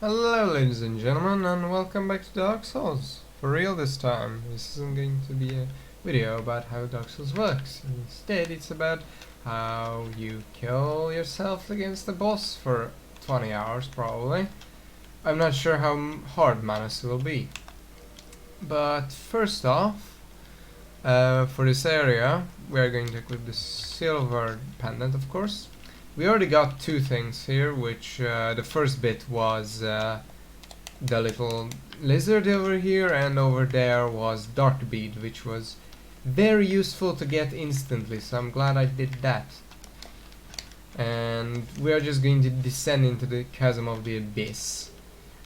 Hello ladies and gentlemen, and welcome back to Dark Souls. For real this time. This isn't going to be a video about how Dark Souls works. Instead it's about how you kill yourself against the boss for 20 hours probably. I'm not sure how hard Manus will be. But first off, for this area we are going to equip the silver pendant, of course. We already got two things here, which the first bit was the little lizard over here, and over there was Dark Bead, which was very useful to get instantly, so I'm glad I did that. And we are just going to descend into the Chasm of the Abyss.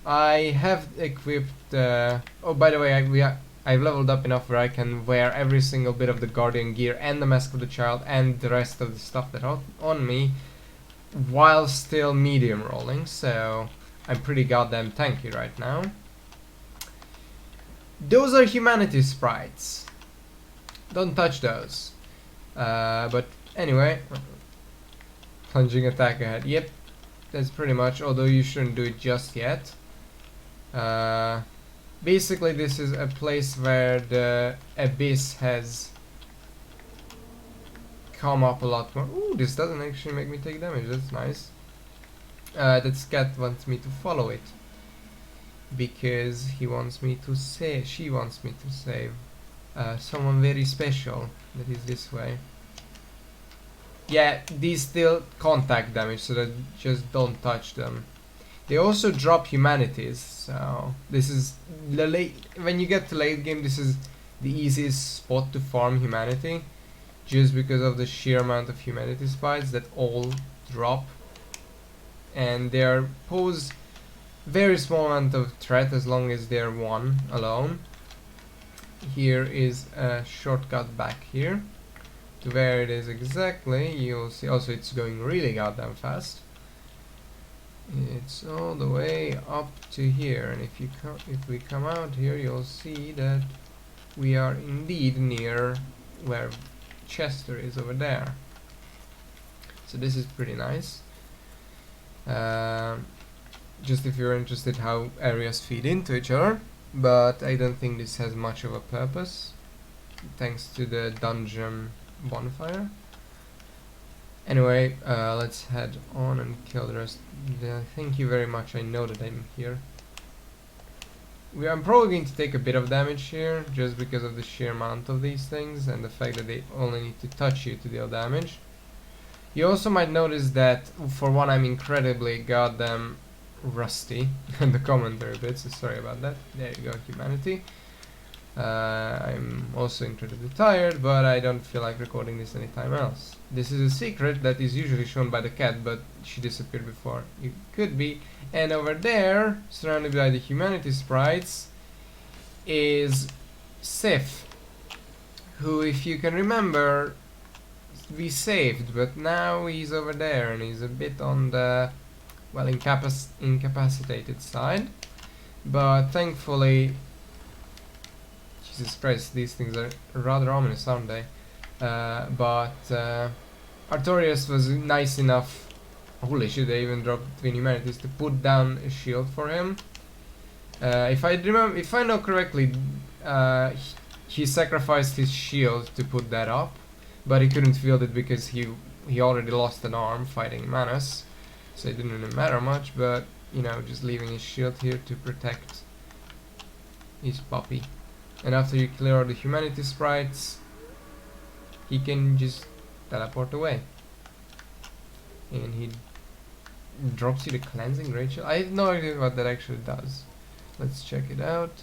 I have equipped... oh, by the way, I've leveled up enough where I can wear every single bit of the Guardian gear and the Mask of the Child and the rest of the stuff that's on me, while still medium rolling, so I'm pretty goddamn tanky right now. Those are humanity sprites. Don't touch those. But anyway, plunging attack ahead. Yep, that's pretty much, although you shouldn't do it just yet. Basically this is a place where the abyss has come up a lot more. Ooh, this doesn't actually make me take damage, that's nice. That cat wants me to follow it because he wants me to save, she wants me to save someone very special that is this way. Yeah, these still contact damage, so that just don't touch them. They also drop humanities, so this is the when you get to late game, this is the easiest spot to farm humanity, just because of the sheer amount of humanity sprites that all drop, and they pose very small amount of threat as long as they're one alone. Here is a shortcut back here to where it is exactly. You'll see also it's going really goddamn fast. It's all the way up to here, and if we come out here, you'll see that we are indeed near where Chester is over there. So this is pretty nice. Just if you're interested how areas feed into each other, but I don't think this has much of a purpose thanks to the dungeon bonfire. Anyway, let's head on and kill the rest. Thank you very much, I know that I'm here. I'm probably going to take a bit of damage here, just because of the sheer amount of these things and the fact that they only need to touch you to deal damage. You also might notice that, for one, I'm incredibly goddamn rusty in the commentary bit, so sorry about that. There you go, humanity. I'm also incredibly tired, but I don't feel like recording this anytime else. This is a secret that is usually shown by the cat, but she disappeared before it could be. And over there, surrounded by the humanity sprites, is Sif, who, if you can remember, we saved, but now he's over there and he's a bit on the, well, incapacitated side. But thankfully, Jesus Christ, these things are rather ominous, aren't they? But Artorias was nice enough, holy shit, they even dropped twin humanities, to put down a shield for him. If I know correctly, he sacrificed his shield to put that up, but he couldn't field it because he already lost an arm fighting Manus, so it didn't really matter much, but you know, just leaving his shield here to protect his puppy. And after you clear all the humanity sprites, he can just teleport away. And he drops you the cleansing great shield. I have no idea what that actually does. Let's check it out.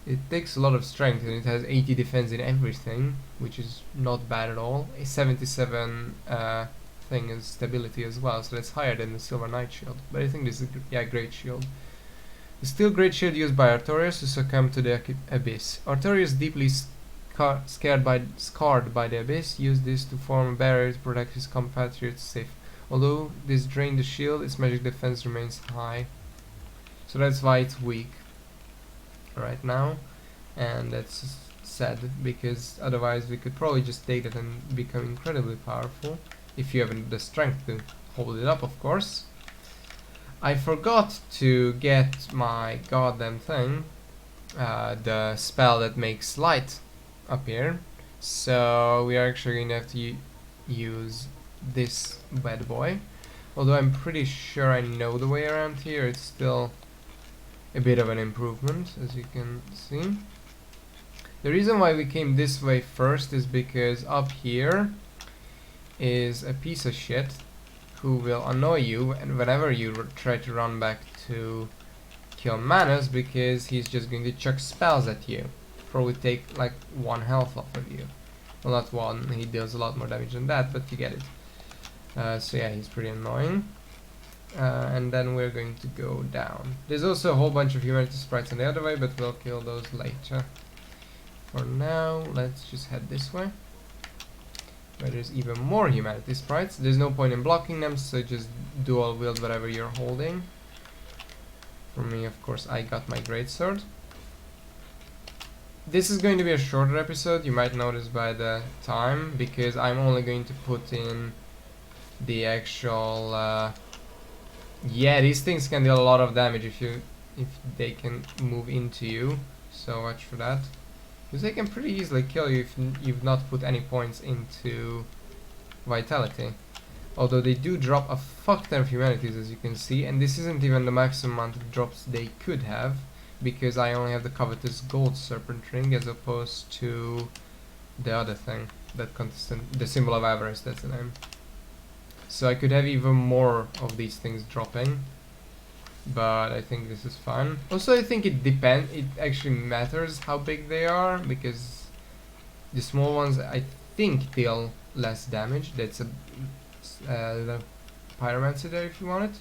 It takes a lot of strength and it has 80 defense in everything, which is not bad at all. A 77 thing is stability as well, so that's higher than the Silver Knight shield. But I think this is great shield. The steel great shield used by Artorias to succumb to the abyss. Artorias, deeply scarred by the abyss, used this to form a barrier to protect his compatriots safe. Although this drained the shield, its magic defense remains high. So that's why it's weak right now, and that's sad, because otherwise we could probably just take it and become incredibly powerful, if you have the strength to hold it up, of course. I forgot to get my goddamn thing, the spell that makes light appear. So we are actually going to have to use this bad boy. Although I'm pretty sure I know the way around here, it's still a bit of an improvement, as you can see. The reason why we came this way first is because up here is a piece of shit who will annoy you and whenever you try to run back to kill Manus, because he's just going to chuck spells at you. Probably take like 1 health off of you. Well, not 1, he deals a lot more damage than that, but you get it. So yeah, he's pretty annoying. And then we're going to go down. There's also a whole bunch of humanity sprites on the other way, but we'll kill those later. For now, let's just head this way, where there's even more humanity sprites. There's no point in blocking them, so just dual wield whatever you're holding. For me, of course, I got my greatsword. This is going to be a shorter episode, you might notice by the time, because I'm only going to put in the actual... yeah, these things can deal a lot of damage if they can move into you, so watch for that. Because they can pretty easily kill you if you've not put any points into vitality. Although they do drop a fuck ton of humanities, as you can see, and this isn't even the maximum amount of drops they could have, because I only have the covetous gold serpent ring as opposed to the other thing, that constant, the symbol of avarice, that's the name. So I could have even more of these things dropping, but I think this is fine. Also, I think it actually matters how big they are, because the small ones I think deal less damage. That's a the pyromancy there if you want it.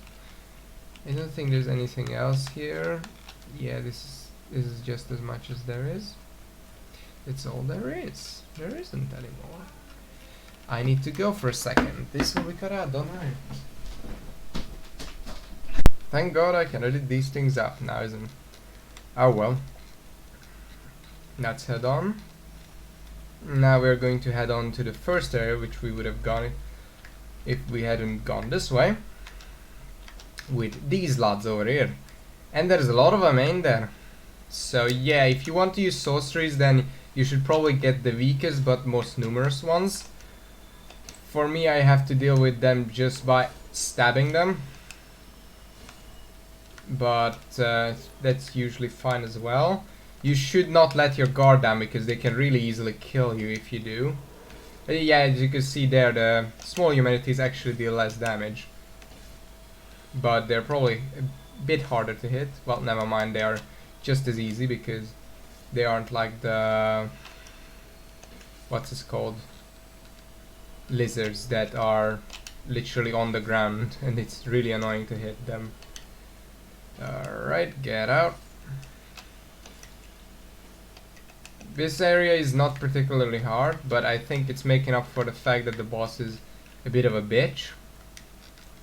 I don't think there's anything else here. Yeah, this is just as much as there is. It's all there is. There isn't anymore. I need to go for a second. This will be cut out, don't I? Thank God I can edit these things up now, isn't it? Oh well. Let's head on. Now we're going to head on to the first area, which we would have gone if we hadn't gone this way. With these lads over here. And there's a lot of them in there. So yeah, if you want to use sorceries, then you should probably get the weakest but most numerous ones. For me, I have to deal with them just by stabbing them. But that's usually fine as well. You should not let your guard down, because they can really easily kill you if you do. Yeah, as you can see there, the small humanities actually deal less damage. But they're probably a bit harder to hit. Well, never mind, they are just as easy, because they aren't like the... what's this called? Lizards that are literally on the ground, and it's really annoying to hit them. Alright, get out. This area is not particularly hard, but I think it's making up for the fact that the boss is a bit of a bitch.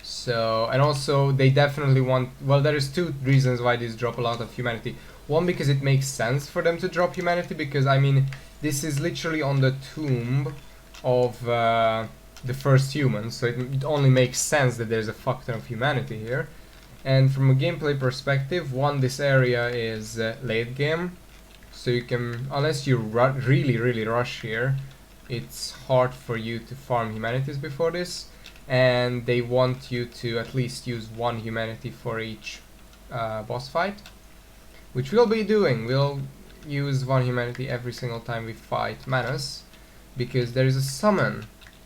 So, and also they definitely want, well, there is 2 reasons why these drop a lot of humanity. One, because it makes sense for them to drop humanity, because I mean, this is literally on the tomb of the first human, so it only makes sense that there's a fuck ton of humanity here. And from a gameplay perspective, one, this area is late game, so you can, unless you really rush here, it's hard for you to farm humanities before this, and they want you to at least use 1 humanity for each boss fight, which we'll be doing. We'll use 1 humanity every single time we fight Manus, because there is a summon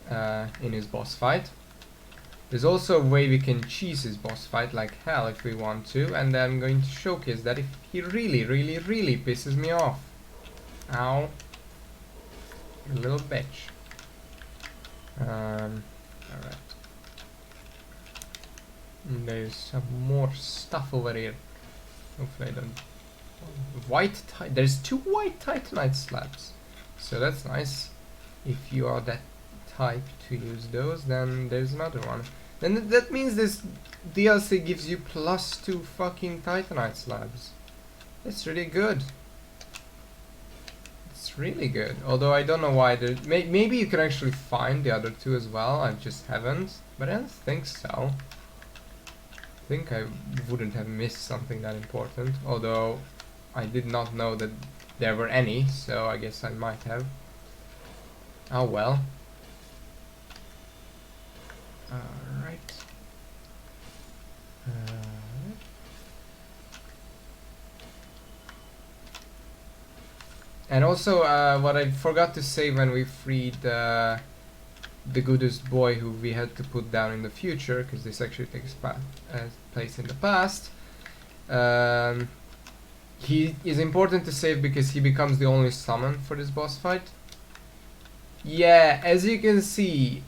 in his boss fight. There's also a way we can cheese his boss fight like hell if we want to, and I'm going to showcase that if he really pisses me off. Ow. You little bitch. Alright. There's some more stuff over here. Hopefully I don't... There's 2 white titanite slabs. So that's nice. If you are that type to use those, then there's another one. Then that means this DLC gives you +2 fucking titanite slabs. That's really good. It's really good. Although I don't know why. Maybe you can actually find the other 2 as well. I just haven't. But I don't think so. think I wouldn't have missed something that important, although I did not know that there were any, so I guess I might have. Oh well. Alright. And also, what I forgot to say when we freed the goodest boy who we had to put down in the future, because this actually takes place in the past. He is important to save because he becomes the only summon for this boss fight. Yeah, as you can see,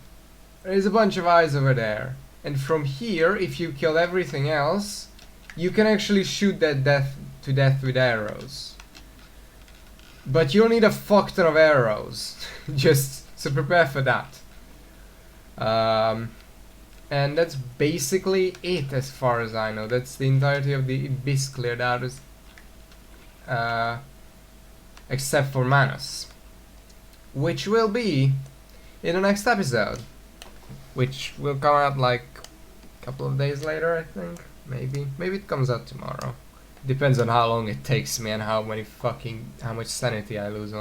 there's a bunch of eyes over there. And from here, if you kill everything else, you can actually shoot that to death with arrows. But you'll need a fuck ton of arrows, just so prepare for that. And that's basically it as far as I know. That's the entirety of the Abyss cleared out, except for Manus, which will be in the next episode, which will come out like a couple of days later, I think. Maybe it comes out tomorrow. Depends on how long it takes me and how much sanity I lose on